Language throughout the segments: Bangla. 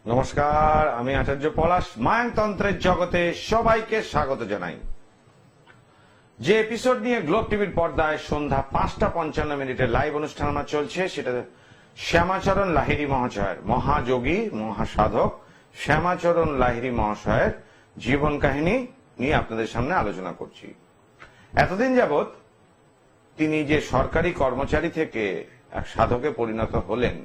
নমস্কার, আমি আচার্য পলাশ। মায়ানতন্ত্রের জগতে সবাইকে স্বাগত জানাই। যে এপিসোড নিয়ে গ্লোব টিভির পর্দায় সন্ধ্যা 5:55 লাইভ অনুষ্ঠান আমার চলছে, সেটা শ্যামাচরণ লাহিড়ী মহাশয়ের, মহাযোগী মহাসাধক শ্যামাচরণ লাহিড়ী মহাশয়ের জীবন কাহিনী নিয়ে আপনাদের সামনে আলোচনা করছি। এতদিন যাবৎ তিনি যে সরকারি কর্মচারী থেকে এক সাধকে পরিণত হলেন,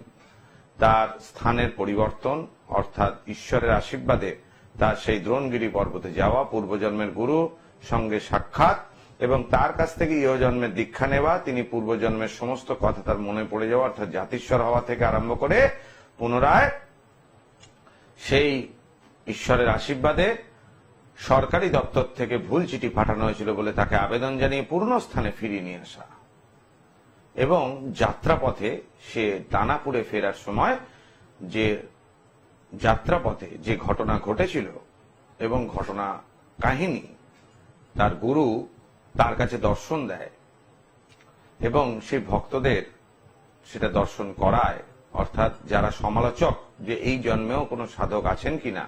তার স্থানের পরিবর্তন অর্থাৎ ঈশ্বরের আশীর্বাদে তার সেই দ্রোণগিরি পর্বতে যাওয়া, পূর্বজন্মের গুরু সঙ্গে সাক্ষাৎ এবং তার কাছ থেকে ইহজন্মের দীক্ষা নেওয়া, তিনি পূর্বজন্মের সমস্ত কথা তার মনে পড়ে যাওয়া অর্থাৎ জাতিশ্বর হওয়া থেকে আরম্ভ করে পুনরায় সেই ঈশ্বরের আশীর্বাদে সরকারি দপ্তর থেকে ভুল চিঠি পাঠানো হয়েছিল বলে তাকে আবেদন জানিয়ে পূর্ণ স্থানে ফিরিয়ে নিয়ে আসা এবং যাত্রাপথে সে দানাপুরে ফেরার সময় যে যাত্রাপথে যে ঘটনা ঘটেছিল এবং ঘটনা কাহিনী তার গুরু তার কাছে দর্শন দেয় এবং সেই ভক্তদের সেটা দর্শন করায়, অর্থাৎ যারা সমালোচক যে এই জন্মেও কোনো সাধক আছেন কিনা,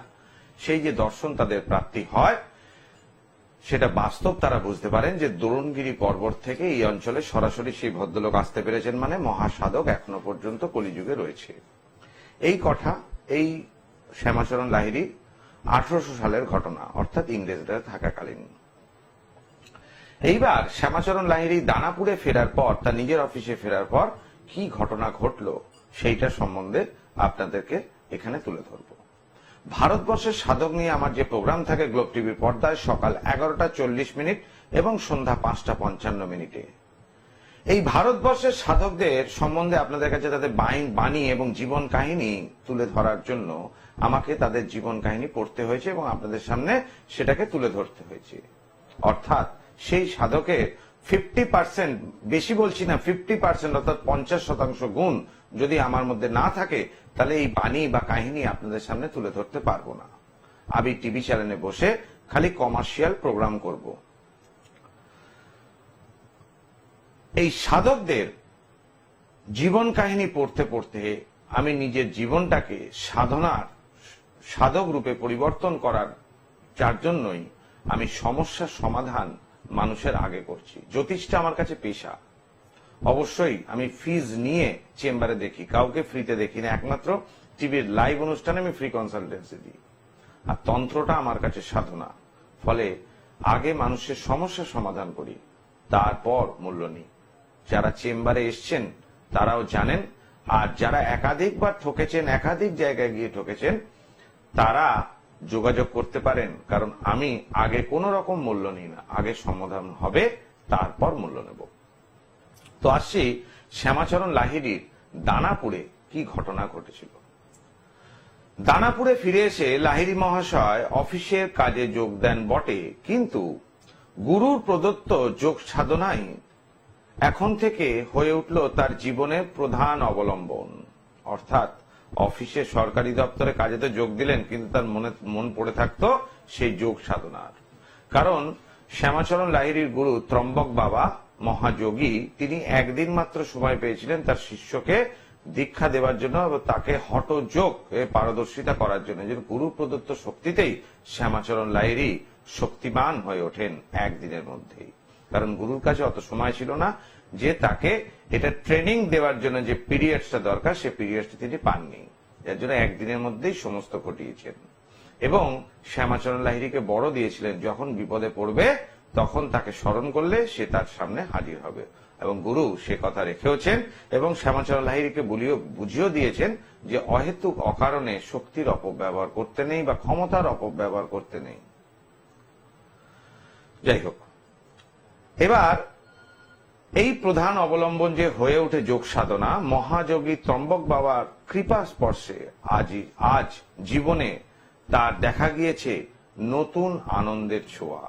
সেই যে দর্শন তাদের প্রাপ্তি হয়, সেটা বাস্তব তারা বুঝতে পারেন যে দ্রোণগিরি পর্বত থেকে এই অঞ্চলে সরাসরি সেই ভদ্রলোক আসতে পেরেছেন, মানে মহাসাধক এখনো পর্যন্ত কলিযুগে রয়েছে। এই কথা এই শ্যামাচরণ লাহিড়ী 1800 সালের ঘটনা, অর্থাৎ ইংরেজরা থাকাকালীন। এইবার শ্যামাচরণ লাহিড়ী দানাপুরে ফেরার পর, তার নিজের অফিসে ফেরার পর কি ঘটনা ঘটলো সেইটা সম্বন্ধে আপনাদেরকে এখানে তুলে ধরব। ভারতবর্ষের সাধক নিয়ে আমার যে প্রোগ্রাম থাকে গ্লোব টিভির পর্দায় সকাল 11:40 এবং সন্ধ্যা 5:55। এই ভারতবর্ষের সাধকদের সম্বন্ধে আপনাদের কাছে তাদের বাণী এবং জীবন কাহিনী তুলে ধরার জন্য আমাকে তাদের জীবন কাহিনী পড়তে হয়েছে এবং আপনাদের সামনে সেটাকে তুলে ধরতে হয়েছে। অর্থাৎ সেই সাধকের 50%, বেশি বলছি না, 50% অর্থাৎ 50% গুণ যদি আমার মধ্যে না থাকে, তাহলে এই বাণী বা কাহিনী আপনাদের সামনে তুলে ধরতে পারবো না। আমি টিভি চ্যানেলে বসে খালি কমার্শিয়াল প্রোগ্রাম করব। এই সাধকদের জীবন কাহিনী পড়তে পড়তে আমি নিজের জীবনটাকে সাধক রূপে পরিবর্তন করার, যার জন্যই আমি সমস্যার সমাধান মানুষের আগে করছি। জ্যোতিষটা আমার কাছে পেশা। অবশ্যই আমি ফিজ নিয়ে চেম্বারে দেখি, কাউকে ফ্রিতে দেখি না, একমাত্র টিভির লাইভ অনুষ্ঠানে আমি ফ্রি কনসালটেন্সি দিই। আর তন্ত্রটা আমার কাছে সাধনা, ফলে আগে মানুষের সমস্যার সমাধান করি, তারপর মূল্য নিই। যারা চেম্বারে এসছেন তারাও জানেন, আর যারা একাধিকবার ঠকেছেন, একাধিক জায়গায় গিয়ে ঠকেছেন, তারা যোগাযোগ করতে পারেন, কারণ আমি আগে কোন রকম মূল্য নিই না, আগে সমাধান হবে তারপর মূল্য নেব। তো আসছি শ্যামাচরণ লাহিড়ীর দানাপুরে কি ঘটনা ঘটেছিল। দানাপুরে ফিরে এসে লাহিড়ী মহাশয় অফিসের কাজে যোগ দেন বটে, কিন্তু গুরুর প্রদত্ত যোগ সাধনাই এখন থেকে হয়ে উঠল তার জীবনের প্রধান অবলম্বন। অর্থাৎ অফিসে সরকারি দপ্তরে কাজে তো যোগ দিলেন, কিন্তু তার মন পড়ে থাকতো সেই যোগ সাধনার। কারণ শ্যামাচরণ লাহিড়ীর গুরু ত্রম্বক বাবা মহাযোগী, তিনি একদিন মাত্র সময় পেয়েছিলেন তার শিষ্যকে দীক্ষা দেওয়ার জন্য এবং তাকে হঠযোগ পারদর্শিতা করার জন্য। যে গুরু প্রদত্ত শক্তিতেই শ্যামাচরণ লাহিড়ী শক্তিমান হয়ে ওঠেন একদিনের মধ্যেই, কারণ গুরুর কাছে অত সময় ছিল না যে তাকে এটা ট্রেনিং দেওয়ার জন্য যে পিরিয়ডসটা দরকার, সে পিরিয়ডসটা তিনি পাননি, যার জন্য একদিনের মধ্যেই সমস্ত ঘটিয়েছেন। এবং শ্যামাচরণ লাহিড়ীকে বড় দিয়েছিলেন, যখন বিপদে পড়বে তখন তাকে স্মরণ করলে সে তার সামনে হাজির হবে, এবং গুরু সে কথা রেখেওছেন এবং শ্যামাচরণ লাহিড়ীকে বুঝিয়েও দিয়েছেন যে অহেতুক অকারণে শক্তির অপব্যবহার করতে নেই বা ক্ষমতার অপব্যবহার করতে নেই। যাই হোক, এবার এই প্রধান অবলম্বন যে হয়ে ওঠে যোগ সাধনা, মহাযোগী ত্রম্বক বাবার কৃপা স্পর্শে আজ জীবনে তার দেখা গিয়েছে নতুন আনন্দের ছোঁয়া।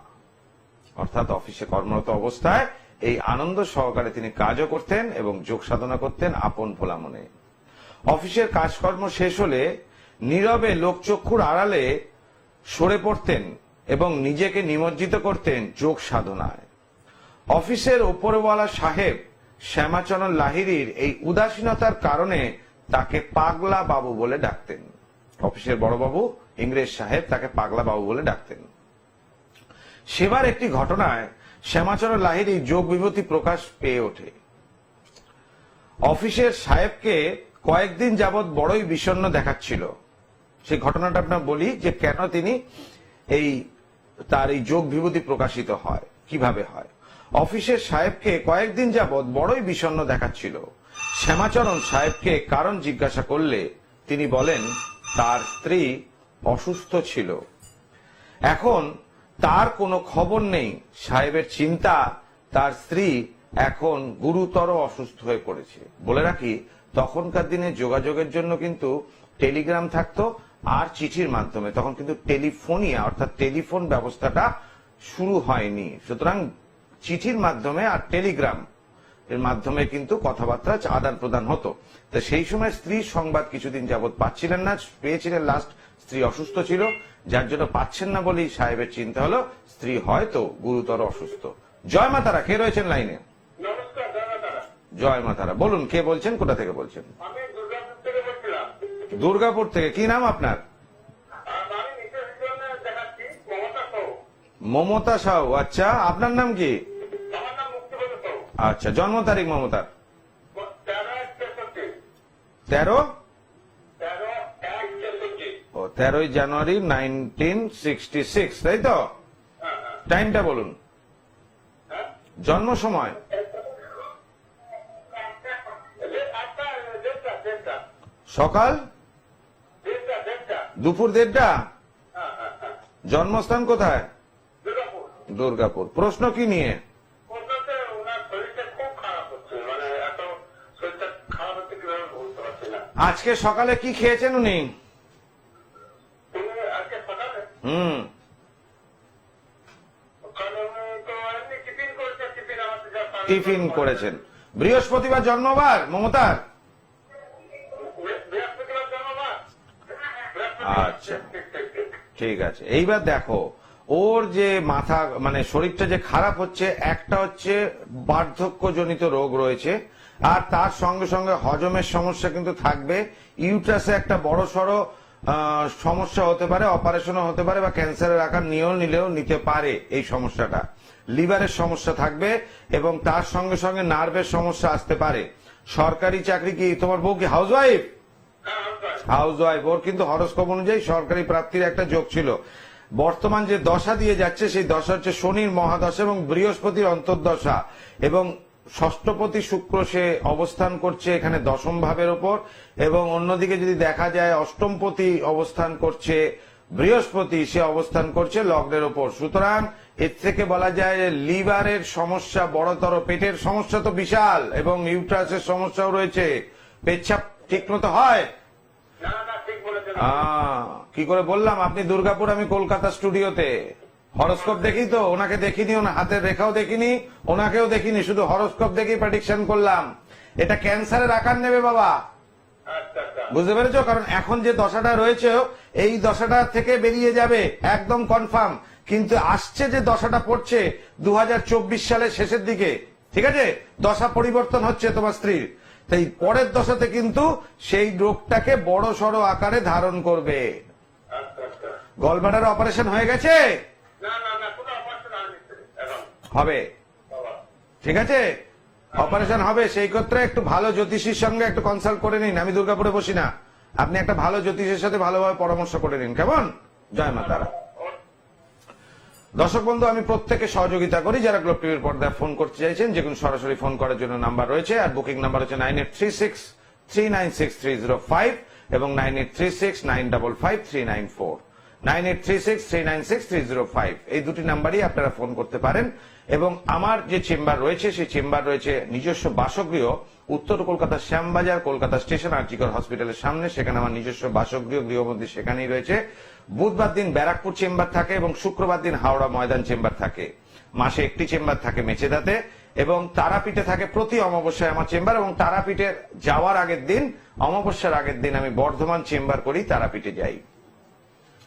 অর্থাৎ অফিসে কর্মরত অবস্থায় এই আনন্দ সহকারে তিনি কাজও করতেন এবং যোগ সাধনা করতেন আপন ভোলা মনে। অফিসের কাজকর্ম শেষ হলে নীরবে লোকচক্ষুর আড়ালে সরে পড়তেন এবং নিজেকে নিমজ্জিত করতেন যোগ সাধনায়। অফিসের ওপরওয়ালা সাহেব শ্যামাচরণ লাহিড়ীর এই উদাসীনতার কারণে তাকে পাগলা বাবু বলে ডাকতেন। অফিসের বড়বাবু ইংরেজ সাহেব তাকে পাগলা বাবু বলে ডাকতেন। সেবার একটি ঘটনায় শ্যামাচরণ লাহিড়ী যোগ বিভূতি প্রকাশ পেয়ে ওঠে। অফিসের সাহেবকে কয়েকদিন যাবৎ বড়ই বিষণ্ণ দেখাচ্ছিল। সেই ঘটনাটা আপনার বলি যে কেন তিনি তার এই যোগ বিভূতি প্রকাশিত হয়, কিভাবে হয়। অফিসের সাহেবকে কয়েকদিন যাবৎ বড়ই বিষণ্ণ দেখাচ্ছিল। শ্যামাচরণ সাহেবকে কারণ জিজ্ঞাসা করলে তিনি বলেন তার স্ত্রী অসুস্থ ছিল। এখন তার কোনো খবর নেই। সাহেবের চিন্তা তার স্ত্রী এখন গুরুতর অসুস্থ হয়ে পড়েছে। বলে রাখি, তখনকার দিনে যোগাযোগের জন্য কিন্তু টেলিগ্রাম থাকতো আর চিঠির মাধ্যমে, তখন কিন্তু টেলিফোনিয়া অর্থাৎ টেলিফোন ব্যবস্থাটা শুরু হয়নি। সুতরাং চিঠির মাধ্যমে আর টেলিগ্রাম এর মাধ্যমে কিন্তু কথাবার্তা আদান প্রদান হতো। তো সেই সময় স্ত্রীর সংবাদ কিছুদিন যাবৎ পাচ্ছিলেন না, পেয়েছিলেন লাস্ট স্ত্রী অসুস্থ ছিল, যার জন্য পাচ্ছেন না বলেই সাহেবের চিন্তা হলো স্ত্রী হয়তো গুরুতর অসুস্থ। জয় মা তারা, কে রয়েছেন লাইনে? জয় মা তারা, বলুন কে বলছেন, কোথা থেকে বলছেন? দুর্গাপুর থেকে। কি নাম আপনার? মমতা সাউ। আচ্ছা, আপনার নাম কি? আচ্ছা, জন্ম তারিখ মমতার? 13 জানুয়ারি 1966, তাই তো? টাইমটা বলুন, জন্ম সময়। সকাল দুপুর 1:30টা। জন্মস্থান কোথায়? দুর্গাপুর। প্রশ্ন কি নিয়ে? আজকে সকালে কি খেয়েছেন উনি? টিফিন করেছেন। বৃহস্পতিবার জন্মবার মমতার? আচ্ছা, ঠিক আছে। এইবার দেখো, ওর যে মাথা মানে শরীরটা যে খারাপ হচ্ছে, একটা হচ্ছে বার্ধক্যজনিত রোগ রয়েছে, আর তার সঙ্গে সঙ্গে হজমের সমস্যা কিন্তু থাকবে। ইউট্রাসে একটা বড় সড়ো সমস্যা হতে পারে, অপারেশনও হতে পারে, বা ক্যান্সারের আকার নিলেও নিতে পারে এই সমস্যাটা। লিভারের সমস্যা থাকবে এবং তার সঙ্গে সঙ্গে নার্ভের সমস্যা আসতে পারে। সরকারি চাকরি কি তোমার বউ কি হাউসওয়াইফ? হাউসওয়াইফ। ওর কিন্তু হরোস্কোপ অনুযায়ী সরকারি প্রাপ্তির একটা যোগ ছিল। বর্তমান যে দশা দিয়ে যাচ্ছে সেই দশা হচ্ছে শনির মহাদশা এবং বৃহস্পতির অন্তর্দশা, এবং ষষ্ঠপতি শুক্র সে অবস্থান করছে এখানে দশম ভাবের ওপর, এবং অন্যদিকে যদি দেখা যায় অষ্টমপতি অবস্থান করছে বৃহস্পতি, সে অবস্থান করছে লগ্নের ওপর। সুতরাং এর থেকে বলা যায় যে লিভারের সমস্যা বড়তর, পেটের সমস্যা তো বিশাল, এবং ইউট্রাসের সমস্যাও রয়েছে। পেচ্ছাপ ঠিক মতো হয়? কি করে বললাম? আপনি দুর্গাপুর, আমি কলকাতা স্টুডিওতে। হরোস্কোপ দেখি তো, ওনাকে দেখিনি, ওনার হাতের রেখাও দেখিনি, ওনাকেও দেখিনি, শুধু হরোস্কোপ দেখেই প্রেডিকশন করলাম। এটা ক্যান্সারের আকার নেবে বাবা, বুঝতে পেরেছো? কারণ এখন যে দশাটা রয়েছে এই দশাটা থেকে বেরিয়ে যাবে একদম কনফার্ম, কিন্তু আসছে যে দশাটা পড়ছে 2024 সালের শেষের দিকে, ঠিক আছে? দশা পরিবর্তন হচ্ছে তোমার স্ত্রীর, তাই পরের দশাতে কিন্তু সেই রোগটাকে বড় সড়ো আকারে ধারণ করবে। গলব্লাডার অপারেশন হয়ে গেছে? হবে, ঠিক আছে, অপারেশন হবে। সেই ক্ষেত্রে একটু ভালো জ্যোতিষীর সঙ্গে একটু কনসাল্ট করে নিন। আমি দুর্গাপুরে বসি না, আপনি একটা ভালো জ্যোতিষের সাথে ভালোভাবে পরামর্শ করে নিন, কেমন? জয় মা তারা। দর্শক বন্ধু, আমি প্রত্যেকে সহযোগিতা করি। যারা গ্লোব টিভির পর্দায় ফোন করতে চাইছেন, যে কোনো সরাসরি ফোন করার জন্য নাম্বার রয়েছে, আর বুকিং নাম্বার হচ্ছে 9836396305 এবং 9836955394, 9836396305। এই দুটি নাম্বারই আপনারা ফোন করতে পারেন। এবং আমার যে চেম্বার রয়েছে সেই চেম্বার রয়েছে নিজস্ব বাসগৃহ, উত্তর কলকাতার শ্যামবাজার, কলকাতা স্টেশন, আরজিকর হসপিটালের সামনে। সেখানে আমার নিজস্ব বাসগৃহ, গৃহবন্দী সেখানেই রয়েছে। বুধবার দিন ব্যারাকপুর চেম্বার থাকে এবং শুক্রবার দিন হাওড়া ময়দান চেম্বার থাকে। মাসে একটি চেম্বার থাকে মেচেদাতে, এবং তারাপীঠে থাকে প্রতি অমাবস্যায় আমার চেম্বার। এবং তারাপীঠের যাওয়ার আগের দিন, অমাবস্যার আগের দিন আমি বর্ধমান চেম্বার করি, তারাপীঠে যাই।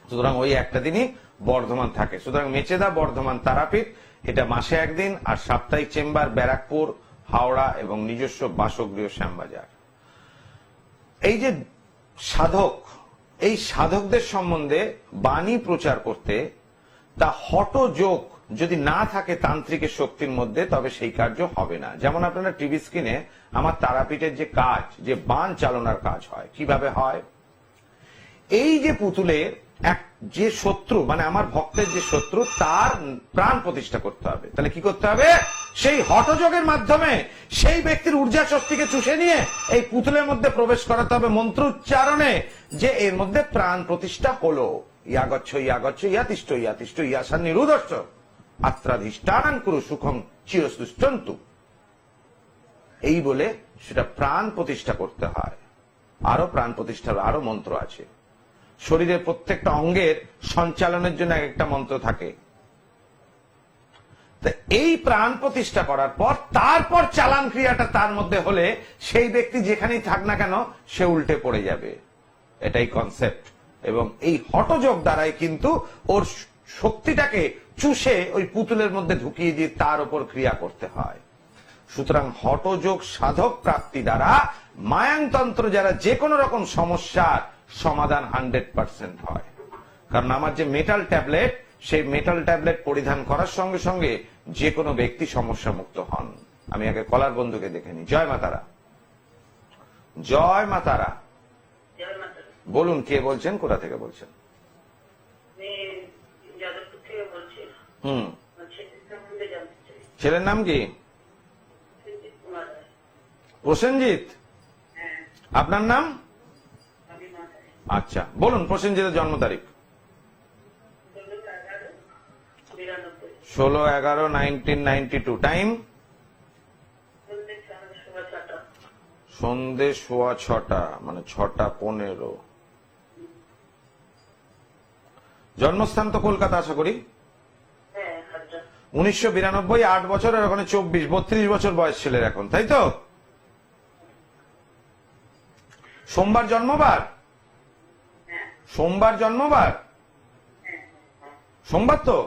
সুতরাং ওই একটা দিনই বর্ধমান থাকে। সুতরাং মেচেদা, বর্ধমান, তারাপীঠ, এটা মাসে একদিন। আর সাপ্তাহিক চেম্বার ব্যারাকপুর, হাওড়া এবং নিজস্ব বাসগৃহ শ্যামবাজার। এই যে সাধক, এই সাধকদের সম্বন্ধে বাণী প্রচার করতে তা হঠযোগ যদি না থাকে তান্ত্রিকের শক্তির মধ্যে, তবে সেই কার্য হবে না। যেমন আপনারা টিভি স্ক্রিনে আমার তারাপীঠের যে কাজ, যে বাণ চালনার কাজ হয়, কিভাবে হয়, এই যে পুতুলের এক যে শত্রু, মানে আমার ভক্তের যে শত্রু, তার প্রাণ প্রতিষ্ঠা করতে হবে। তাহলে কি করতে হবে? সেই হঠযোগের মাধ্যমে সেই ব্যক্তির ঊর্জা শক্তিকে চুষে নিয়ে এই পুতুলের মধ্যে প্রবেশ করাতে হবে মন্ত্র উচ্চারণে, যে এর মধ্যে প্রাণ প্রতিষ্ঠা হলো। ইয়াগচ্ছ ইয়াগচ্ছ ইয়াতিষ্ঠ ইয়াতিষ্ঠ ইয়াসান নিরুদর্শ আত্রাধিষ্ঠান কুরু সুখম চিরস্তুষ্টন্তু, এই বলে সেটা প্রাণ প্রতিষ্ঠা করতে হয়। আরো প্রাণ প্রতিষ্ঠার আরো মন্ত্র আছে। শরীরের প্রত্যেকটা অঙ্গের সঞ্চালনের জন্য একটা মন্ত্র থাকে। এই প্রাণ প্রতিষ্ঠা করার পর তারপর চালান ক্রিয়াটা তার মধ্যে হলে সেই ব্যক্তি যেখানেই থাক না কেন সে উল্টে পড়ে যাবে। এটাই কনসেপ্ট। এবং এই হঠযোগ দ্বারাই কিন্তু ওর শক্তিটাকে চুষে ওই পুতুলের মধ্যে ঢুকিয়ে দিয়ে তার উপর ক্রিয়া করতে হয়। সুতরাং হঠযোগ সাধক প্রাপ্তি দ্বারা মায়াংতন্ত্র যারা যে কোনো রকম সমস্যার সমাধান 100% হয়। কারণ আমার যে মেটাল ট্যাবলেট, সেই মেটাল ট্যাবলেট পরিধান করার সঙ্গে সঙ্গে যে কোনো ব্যক্তি সমস্যা মুক্ত হন। আমি আগে কলার বন্ধুকে দেখে নিই। জয় মা তারা। জয় মা তারা। বলুন, কে বলছেন, কোথা থেকে বলছেন? ছেলের নাম কি? প্রসেনজিৎ। আপনার নাম? আচ্ছা, বলুন প্রসেনজিতের জন্ম তারিখ। 16/11/1992। টাইম? সন্ধে 6:15, মানে 6:15। জন্মস্থান তো কলকাতা আশা করি। 1992, 8 বছর, আর ওখানে 32 বছর বয়স ছেলের এখন, তাই তো? সোমবার জন্মবার? সোমবার জন্মবার? সোমবার তো?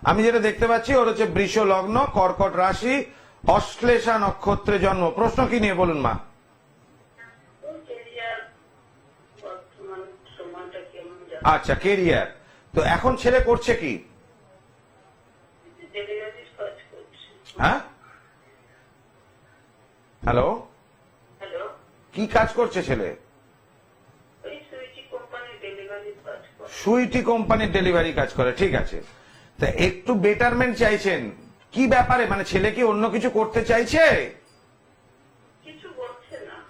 আমি যেটা দেখতে পাচ্ছি ওর হচ্ছে বৃষ লগ্ন, কর্কট রাশি, অশ্লেষা নক্ষত্রে জন্ম। প্রশ্ন কি নিয়ে বলুন মা? আচ্ছা, কেরিয়ার। তো এখন ছেলে করছে কি? হ্যাঁ, হ্যালো, কি কাজ করছে ছেলে? সুইটি কোম্পানির ডেলিভারি কাজ করে। ঠিক আছে, তা একটু বেটারমেন্ট চাইছেন কি ব্যাপারে? মানে ছেলে কি অন্য কিছু করতে চাইছে?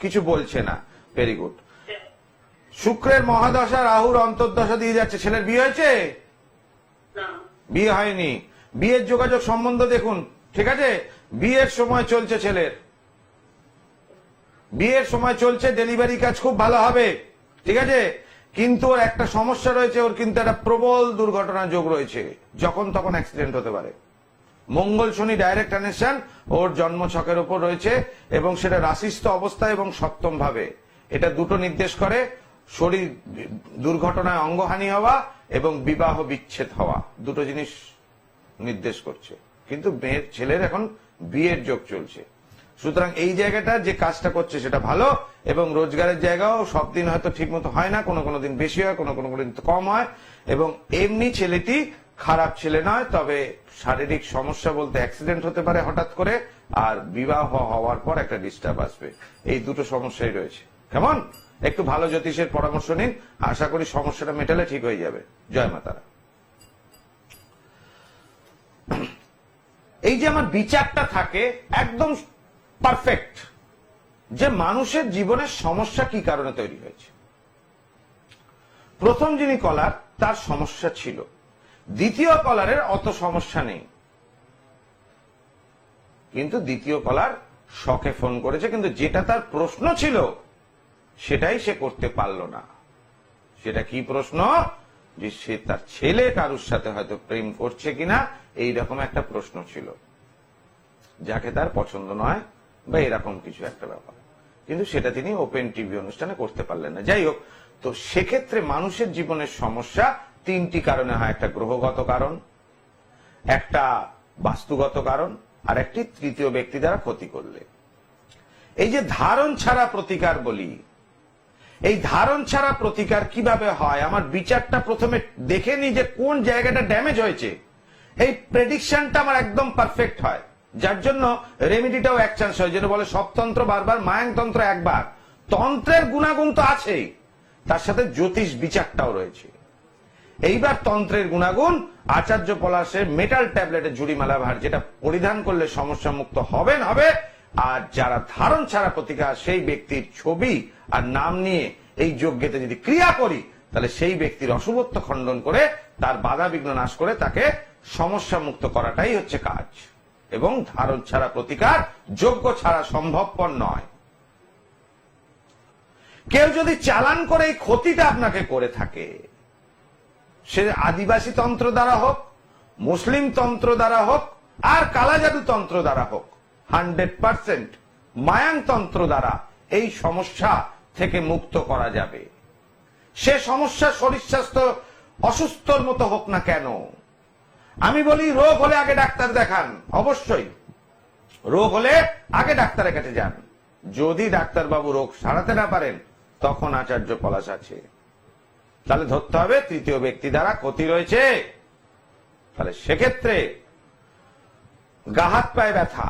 কিছু বলছে না। Very good. শুক্রের মহাদশা, রাহুর অন্তর্দশা দিয়ে যাচ্ছে। ছেলের বিয়ে হয়েছে? বিয়ে হয়নি। বিয়ের যোগাযোগ সম্বন্ধ দেখুন, ঠিক আছে? বিয়ের সময় চলছে ছেলের, বিয়ের সময় চলছে, ডেলিভারি কাজ খুব ভালো হবে, ঠিক আছে? কিন্তু ওর একটা সমস্যা রয়েছে, ওর কিন্তু একটা প্রবল দুর্ঘটনা যোগ রয়েছে, যখন তখন অ্যাক্সিডেন্ট হতে পারে। মঙ্গল শনি ডাইরেক্ট কানেকশন ওর জন্ম ছকের উপর রয়েছে, এবং সেটা রাশিস্থ অবস্থায় এবং সপ্তম ভাবে। এটা দুটো নির্দেশ করে, শরীর দুর্ঘটনায় অঙ্গহানি হওয়া এবং বিবাহ বিচ্ছেদ হওয়া, দুটো জিনিস নির্দেশ করছে। কিন্তু মেয়ের ছেলের এখন বিয়ের যোগ চলছে। সুতরাং এই জায়গাটা যে কাজটা করছে সেটা ভালো, এবং রোজগারের জায়গাও সব দিন হয়তো ঠিক মতো হয় না, কোনো কোনো দিন বেশি হয়, কোনো কোনো দিন কম হয়। এবং এমনি ছেলেটি খারাপ ছেলে নয়, তবে শারীরিক সমস্যা বলতে অ্যাক্সিডেন্ট হতে পারে হঠাৎ করে, আর বিবাহ হওয়ার পর একটা ডিস্টার্ব আসবে। এই দুটো সমস্যাই রয়েছে। কেমন? একটু ভালো জ্যোতিষের পরামর্শ নিন, আশা করি সমস্যাটা মেটালে ঠিক হয়ে যাবে। জয় মা তারা। এই যে আমার বিচারটা থাকে একদম পারফেক্ট, যে মানুষের জীবনের সমস্যা কি কারণে তৈরি হয়েছে। প্রথম যিনি কলার, তার সমস্যা ছিল, দ্বিতীয় কলারের অত সমস্যা নেই, কিন্তু দ্বিতীয় কলার শখে ফোন করেছে, কিন্তু যেটা তার প্রশ্ন ছিল সেটাই সে করতে পারল না। সেটা কি প্রশ্ন? যে সে তার ছেলে কারুর সাথে হয়তো প্রেম করছে কিনা, এইরকম একটা প্রশ্ন ছিল, যাকে তার পছন্দ নয় বা এরকম কিছু একটা ব্যাপার। কিন্তু সেটা তিনি ওপেন টিভি অনুষ্ঠানে করতে পারলেন না। যাই হোক, তো সেক্ষেত্রে মানুষের জীবনের সমস্যা তিনটি কারণে হয়। একটা গ্রহগত কারণ, একটা বাস্তুগত কারণ, আর একটি তৃতীয় ব্যক্তি দ্বারা ক্ষতি করলে। এই যে ধারণ ছাড়া প্রতিকার বলি, এই ধারণ ছাড়া প্রতিকার কিভাবে হয়, আমার বিচারটা প্রথমে দেখে নি যে কোন জায়গাটা ড্যামেজ হয়েছে, এই প্রেডিকশনটা আমার একদম পারফেক্ট হয়, যার জন্য রেমিডিটাও এক চান্স হয়। যেটা বলে সব তন্ত্র বারবার, মায়াংতন্ত্র একবার। তন্ত্রের গুণাগুণ তো আছেই, তার সাথে জ্যোতিষ বিচারটাও রয়েছে। এইবার তন্ত্রের গুণাগুণ আচার্য পলাশের মেটাল ট্যাবলেটের ঝুড়িমালা ভার, যেটা পরিধান করলে সমস্যা মুক্ত হবেন হবে। আর যারা ধারণ ছাড়া প্রতিকার, সেই ব্যক্তির ছবি আর নাম নিয়ে এই যজ্ঞেতে যদি ক্রিয়া করি, তাহলে সেই ব্যক্তির অশুভত্ব খণ্ডন করে তার বাধা বিঘ্ন নাশ করে তাকে সমস্যা মুক্ত করাটাই হচ্ছে কাজ। এবং ধারণ ছাড়া প্রতিকার যজ্ঞ ছাড়া সম্ভবপর নয়। কেউ যদি চালান করে এই ক্ষতিটা আপনাকে করে থাকে, সে আদিবাসী তন্ত্র দ্বারা হোক, মুসলিম তন্ত্র দ্বারা হোক, আর কালাজাদু তন্ত্র দ্বারা হোক, 100% মায়াং তন্ত্র দ্বারা এই সমস্যা থেকে মুক্ত করা যাবে। সে সমস্যা শরীর স্বাস্থ্য অসুস্থর মতো হোক না কেন। আমি বলি রোগ হলে আগে ডাক্তার দেখান, অবশ্যই রোগ হলে আগে ডাক্তারের কাছে যান। যদি ডাক্তারবাবু রোগ সারাতে না পারেন, তখন আচার্য পলাশ আছে। তাহলে ধরতে হবে তৃতীয় ব্যক্তি দ্বারা ক্ষতি রয়েছে। তাহলে সেক্ষেত্রে গা হাত পায়ে ব্যথা,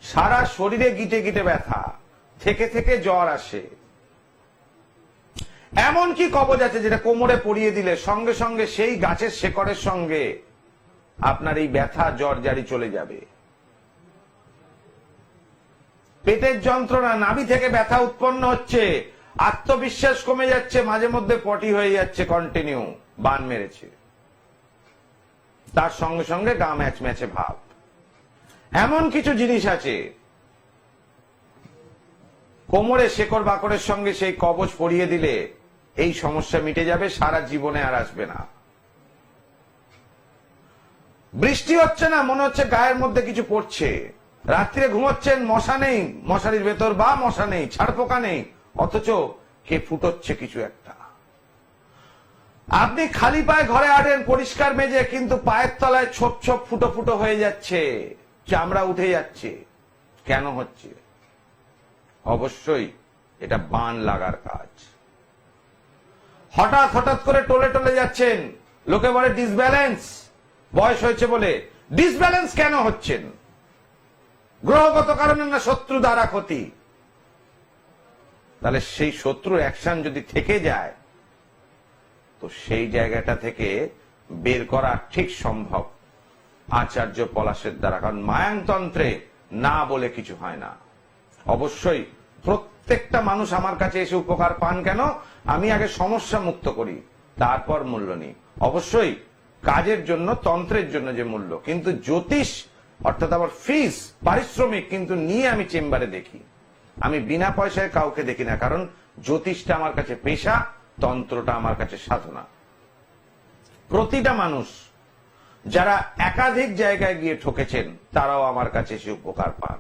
সারা শরীরে গিটে গিটে ব্যথা, থেকে থেকে জ্বর আসে, এমন কি কবজ আছে যেটা কোমরে পরিয়ে দিলে সঙ্গে সঙ্গে সেই গাছের শেকড়ের সঙ্গে আপনার এই ব্যথা জ্বর জারি চলে যাবে। পেটের যন্ত্রণা, নাভি থেকে ব্যথা উৎপন্ন হচ্ছে, আত্মবিশ্বাস কমে যাচ্ছে, মাঝে মধ্যে পটি হয়ে যাচ্ছে, কন্টিনিউ বান মেরেছে, তার সঙ্গে সঙ্গে গা ম্যাচ ম্যাচে ভাব। এমন কিছু জিনিস আছে, কোমরে শেকড় বাকড়ের সঙ্গে সেই কবচ পরিয়ে দিলে এই সমস্যা মিটে যাবে, সারা জীবনে আর আসবে না। বৃষ্টি হচ্ছে না, মনে হচ্ছে গায়ের মধ্যে কিছু পড়ছে, রাত্রে ঘুমোচ্ছেন, মশা নেই মশারির ভেতর, বা মশা নেই, ছাড়পোকা নেই, অথচ কে ফুটোচ্ছে কিছু একটা। আপনি খালি পায়ে ঘরে আটেন পরিষ্কার মেজে, কিন্তু পায়ের তলায় ছোপ ছোপ ফুটো ফুটো হয়ে যাচ্ছে, চামড়া উঠে যাচ্ছে, কেন হচ্ছে? অবশ্যই এটা বান লাগার কাজ। হঠাৎ হঠাৎ করে টলে টলে যাচ্ছেন, লোকে বলে ডিসব্যালেন্স, বয়স হয়েছে বলে। ডিসব্যালেন্স কেন হচ্ছেন? গ্রহগত কারণে না শত্রু দ্বারা ক্ষতি? তাহলে সেই শত্রুর অ্যাকশন যদি থেকে যায়, তো সেই জায়গাটা থেকে বের করা ঠিক সম্ভব আচার্য পলাশের দ্বারা। কারণ মায়াংতন্ত্রে না বলে কিছু হয় না। অবশ্যই প্রত্যেকটা মানুষ আমার কাছে এসে উপকার পান কেন? আমি আগে সমস্যা মুক্ত করি, তারপর মূল্য নিই। অবশ্যই কাজের জন্য, তন্ত্রের জন্য যে মূল্য, কিন্তু জ্যোতিষ অর্থাৎ আমার ফিস, পারিশ্রমিক কিন্তু নিয়ে আমি চেম্বারে দেখি। আমি বিনা পয়সায় কাউকে দেখি না, কারণ জ্যোতিষটা আমার কাছে পেশা, তন্ত্রটা আমার কাছে সাধনা। প্রতিটা মানুষ যারা একাধিক জায়গায় গিয়ে ঠকেছেন, তারাও আমার কাছে এসে উপকার পান।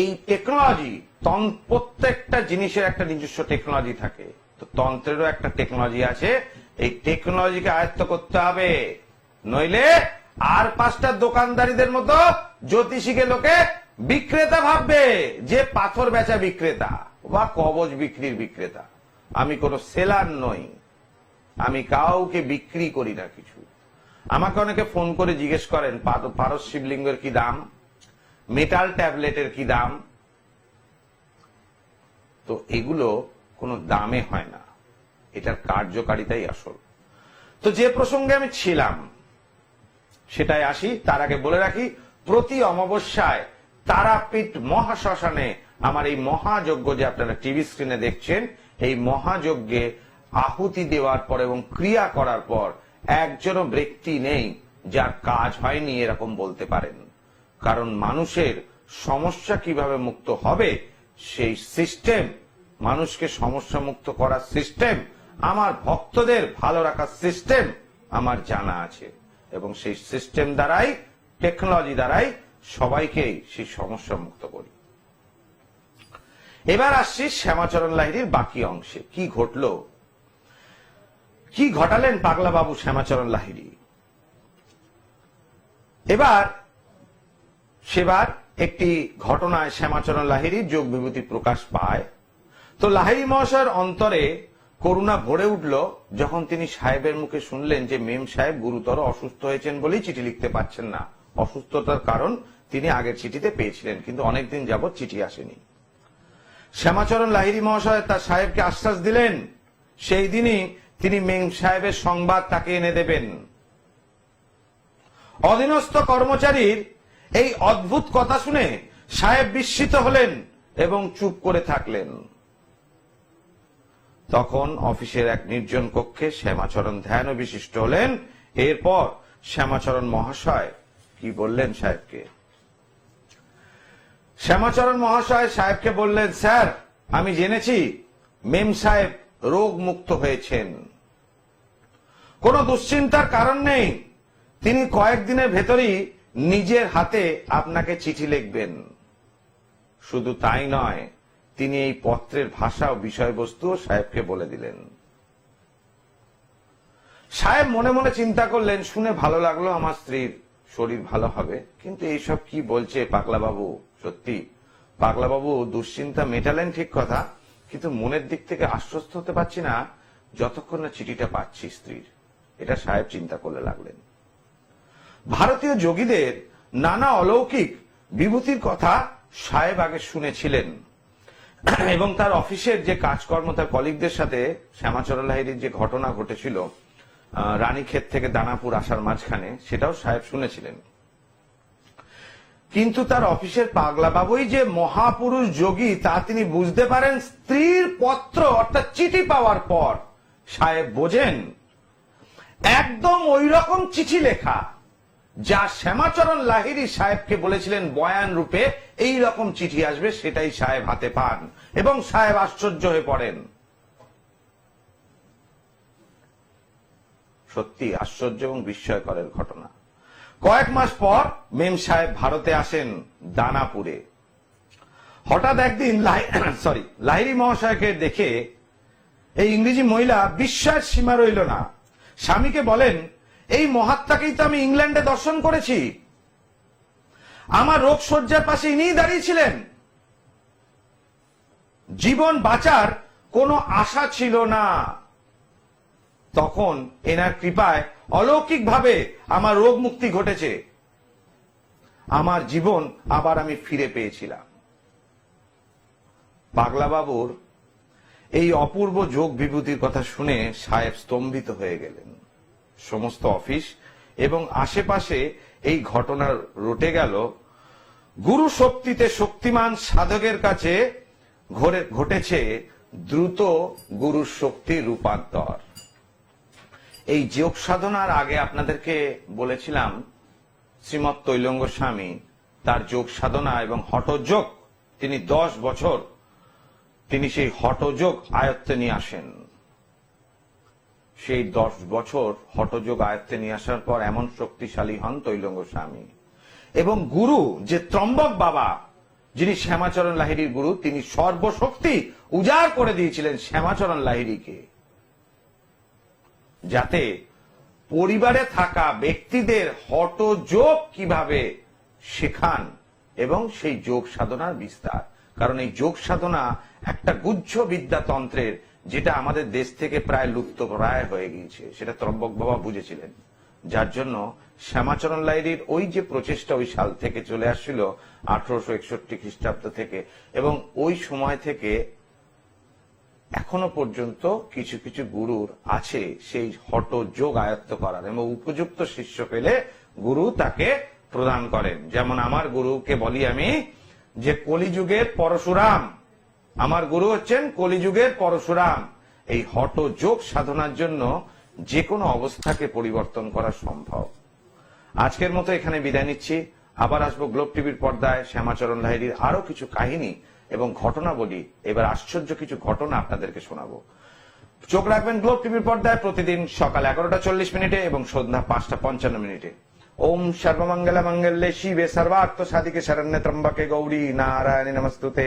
এই টেকনোলজি, প্রত্যেকটা জিনিসের একটা নিজস্ব টেকনোলজি থাকে, তো তন্ত্রেরও একটা টেকনোলজি আছে। এই টেকনোলজিকে আয়ত্ত করতে হবে, নইলে আর পাঁচটা দোকানদারিদের মতো জ্যোতিষীকে লোকে বিক্রেতা ভাববে, যে পাথর বেচা বিক্রেতা বা কবচ বিক্রির বিক্রেতা। আমি কোন সেলার নই, আমি কাউকে বিক্রি করি না কিছু। আমাকে অনেকে ফোন করে জিজ্ঞেস করেন পারস শিবলিঙ্গের কি দাম, মেটাল ট্যাবলেটের কি দাম। তো এগুলো কোনো দামে হয় না, এটার কার্যকারিতাই আসল। তো যে প্রসঙ্গে আমি ছিলাম সেটাই আসি। তার আগে বলে রাখি, প্রতি অমাবস্যায় তারাপীঠ মহাশ্মশানে আমার এই মহাযজ্ঞ, যে আপনারা টিভি স্ক্রিনে দেখছেন, এই মহাযজ্ঞে আহুতি দেওয়ার পর এবং ক্রিয়া করার পর একজনও ব্যক্তি নেই যার কাজ হয়নি এরকম বলতে পারেন। কারণ মানুষের সমস্যা কিভাবে মুক্ত হবে, সেই সিস্টেম, মানুষকে সমস্যা মুক্ত করার সিস্টেম, আমার ভক্তদের ভালো রাখার সিস্টেম আমার জানা আছে, এবং সেই সিস্টেম দ্বারাই, টেকনোলজি দ্বারাই সবাইকেই সেই সমস্যা মুক্ত করি। এবার আসছি শ্যামাচরণ লাহিড়ীর বাকি অংশে। কি ঘটলো, কি ঘটালেন পাগলা বাবু শ্যামাচরণ লাহিড়ী। এবার সেবার একটি ঘটনায় শ্যামাচরণ লাহিড়ীর যোগ বিভূতি প্রকাশ পায়। তো লাহিড়ী মহাশয়ের অন্তরে করুণা ভরে উঠল যখন তিনি সাহেবের মুখে শুনলেন যে মেম সাহেব গুরুতর অসুস্থ হয়েছেন বলেই চিঠি লিখতে পারছেন না। অসুস্থতার কারণ তিনি আগের চিঠিতে পেয়েছিলেন, কিন্তু অনেকদিন যাবৎ চিঠি আসেনি। শ্যামাচরণ লাহিড়ী মহাশয় তার সাহেবকে আশ্বাস দিলেন সেই দিনই তিনি মেম সাহেবের সংবাদ তাকে এনে দেবেন। অধীনস্থ কর্মচারীর এই অদ্ভুত কথা শুনে সাহেব বিস্মিত হলেন এবং চুপ করে থাকলেন। তখন অফিসের এক নির্জন কক্ষে শ্যামাচরণ ধ্যান বিশিষ্ট হলেন। এরপর শ্যামাচরণ মহাশয় কি বললেন সাহেবকে? শ্যামাচরণ মহাশয় সাহেবকে বললেন, স্যার, আমি জেনেছি মেম সাহেব রোগ মুক্ত হয়েছেন। কোনো দুশ্চিন্তার কারণ নেই। তিনি কয়েকদিনের ভেতরই নিজের হাতে আপনাকে চিঠি লিখবেন। শুধু তাই নয়, তিনি এই পত্রের ভাষা ও বিষয়বস্তু সাহেবকে বলে দিলেন। সাহেব মনে মনে চিন্তা করলেন, শুনে ভালো লাগলো, আমার স্ত্রীর শরীর ভালো হবে, কিন্তু এইসব কি বলছে পাগলা বাবু। সত্যি পাগলা বাবু দুশ্চিন্তা মেটালেন ঠিক কথা, কিন্তু মনের দিক থেকে আশ্বস্ত হতে পারছি না যতক্ষণ না চিঠিটা পাচ্ছি স্ত্রীর। এটা সাহেব চিন্তা করলে লাগলেন। ভারতীয় যোগীদের নানা অলৌকিক বিভূতির কথা সাহেব আগে শুনেছিলেন এবং তার অফিসের যে কাজকর্ম, তার কলিগদের সাথে শ্যামাচরণ লাহিড়ীর যে ঘটনা ঘটেছিল রানীক্ষেত থেকে দানাপুর আসার মাঝখানে, সেটাও সাহেব শুনেছিলেন। কিন্তু তার অফিসের পাগলা বাবুই যে মহাপুরুষ যোগী তা তিনি বুঝতে পারেন স্ত্রীর পত্র অর্থাৎ চিঠি পাওয়ার পর। সাহেব বোঝেন একদম ওই রকম চিঠি লেখা যা শ্যামাচরণ লাহিড়ী সাহেবকে বলেছিলেন বয়ান রূপে এই রকম চিঠি আসবে, সেটাই সাহেব হাতে পান এবং সাহেব আশ্চর্য হয়ে পড়েন। সত্যি আশ্চর্য এবং বিস্ময়করের ঘটনা। কয়েক মাস পর মেম সাহেব ভারতে আসেন দানাপুরে। হঠাৎ একদিন লাহিড়ী মহাশয়কে দেখে এই ইংরেজি মহিলা বিস্ময়ের সীমা রইল না। স্বামীকে বলেন, এই মহাত্মাকেই তো আমি ইংল্যান্ডে দর্শন করেছি, আমার রোগ শয্যার পাশে ইনিই দাঁড়িয়েছিলেন। জীবন বাঁচার কোনো আশা ছিল না, তখন এনার কৃপায় অলৌকিকভাবে আমার রোগ মুক্তি ঘটেছে, আমার জীবন আবার আমি ফিরে পেয়েছিলাম। পাগলা বাবুর এই অপূর্ব যোগ বিভূতির কথা শুনে সাহেব স্তম্ভিত হয়ে গেলেন। সমস্ত অফিস এবং আশেপাশে এই ঘটনা রটে গেল। গুরু শক্তিতে শক্তিমান সাধকের কাছে ঘটেছে দ্রুত গুরুর শক্তির রূপান্তর। এই যোগ সাধনার আগে আপনাদেরকে বলেছিলাম শ্রীমৎ তৈলঙ্গ স্বামী তার যোগ সাধনা এবং হঠযোগ, তিনি 10 বছর তিনি সেই হঠযোগ আয়ত্তে নিয়ে আসেন। সেই 10 বছর হঠযোগ আয়ত্তে নিয়ে আসার পর এমন শক্তিশালী হন তৈলঙ্গ স্বামী। এবং গুরু যে ত্রম্বক বাবা, যিনি শ্যামাচরণ লাহিড়ীর গুরু, তিনি সর্বশক্তি উজাড় করে দিয়েছিলেন শ্যামাচরণ লাহিড়ীকে, যাতে পরিবারে থাকা ব্যক্তিদের হঠযোগ কিভাবে শেখান এবং সেই যোগ সাধনার বিস্তার। কারণ এই যোগ সাধনা একটা গুহ্য বিদ্যাতন্ত্রের, যেটা আমাদের দেশ থেকে প্রায় লুপ্ত প্রায় হয়ে গিয়েছে, সেটা ত্রম্বক বাবা বুঝেছিলেন। যার জন্য শ্যামাচরণ লাহিড়ীর ওই যে প্রচেষ্টা ওই সাল থেকে চলে আসছিল 1861 খ্রিস্টাব্দ থেকে, এবং ওই সময় থেকে এখনো পর্যন্ত কিছু কিছু গুরুর আছে সেই হঠযোগ আয়ত্ত করার, এবং উপযুক্ত শিষ্য পেলে গুরু তাকে প্রদান করেন। যেমন আমার গুরুকে বলি আমি যে কলিযুগের পরশুরাম, আমার গুরু হচ্ছেন কলিযুগের পরশুরাম। এই হঠযোগ সাধনার জন্য যে কোনো অবস্থাকে পরিবর্তন করা সম্ভব। আজকের মতো এখানে বিদায় নিচ্ছি। আবার আসবো গ্লোব টিভির পর্দায় শ্যামাচরণ লাহিড়ীর আরো কিছু কাহিনী এবং ঘটনা বলি। এবার আশ্চর্য কিছু ঘটনা আপনাদেরকে শোনাবো। চোখ রাখবেন গ্লোব টিভির পর্দায় প্রতিদিন সকাল 11:40 এবং সন্ধ্যা 5:55। ওম সর্বমঙ্গল মঙ্গলে শিবে সর্বার্থ সাধিকে শরণ্যে ত্রম্বকে গৌরী নারায়ণী নমস্তুতে।